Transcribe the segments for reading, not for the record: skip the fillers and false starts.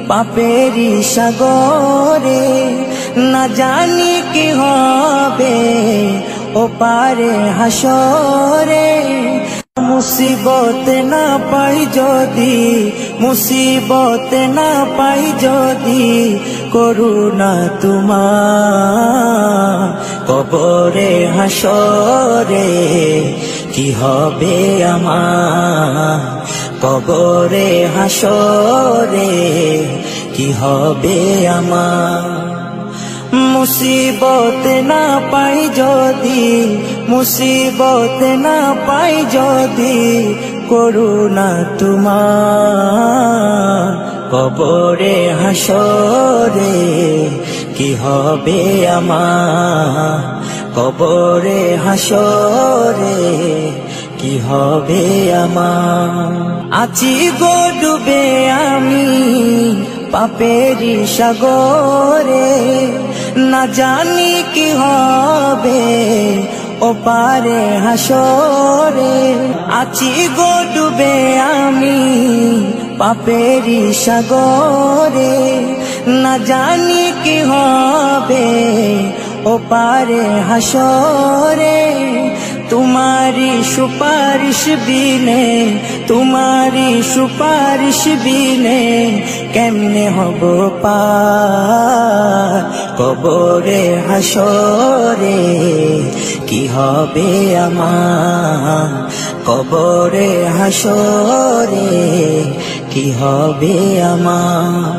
পাপেরি সাগরে, না জানি কি হবে ও পারে হাসরে। মুসিবত না পাই যদি, মুসিবত না পাই যদি, করুণা তোমার কবরে হাসরে কি হবে আমার, কবরে হাসরে কি হবে আমার। মুসিবত না পাই যদি, মুসিবত না পাই যদি, করুণা তোমার কবরে হাসরে কি হবে আমার, কবরে হাসরে কি হবে আমার। আছি গো ডুবে আমি পাপেরি সাগরে, না জানি কি হবে ও পারে হাসরে। আছি গো ডুবে আমি পাপেরি সাগরে, না জানি কি হবে ও পারে হাসরে। तुम्हारी सुपारिश बिने, तुम्हारी सुपारिश बिने केमने हबो पार कबरे हासरे की हबे आमार, कबरे हासरे की हबे आमार।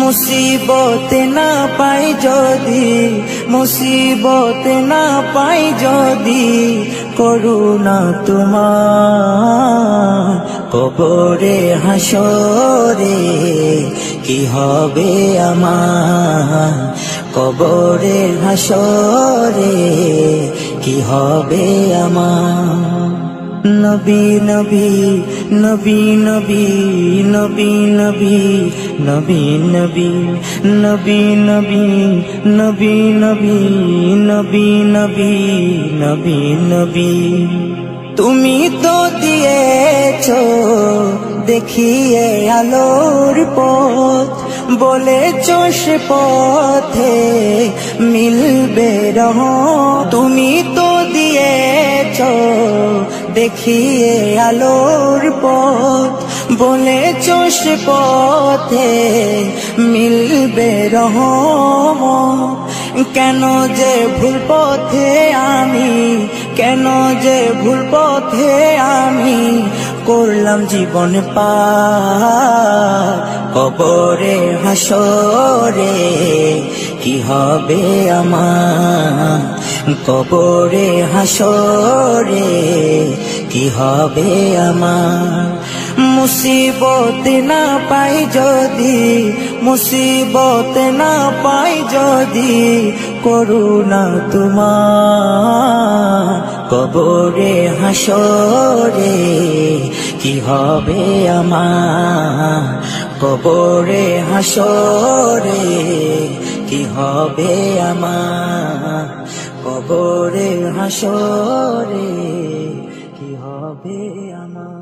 मुसीबत ना पाई जदि, मुसीबत ना पाई जदि, করুণা তোমার কবরে হাসরে কি হবে আমার, কবরে হাসরে কি হবে আমার। নবী নবী নবী নবী নবী নবী নবী নবী নবী নবী নবী নবী নবী নবী নবী নবী। তুমি তো দিয়েছো দেখিয়ে আলোর পথ, বলেছো সে পথে মিলবে রহমত। তুমি তো দিয়েছো দেখিয়ে আলোর পথ, বলেছো সে পথে মিলবে রহমত। কেন যে ভুল পথে আমি, কেন যে ভুল পথে আমি করলাম জীবন পার কবরে হাসরে কি হবে আমার, কবরে হাসরে কি হবে আমার। মুসিবত না পাই যদি, মুসিবত না পাই যদি, করুণা তোমার কবরে হাসরে কি হবে আমার, কবরে হাসরে কি হবে আমার, কবরে হাসরে কি হবে আমার।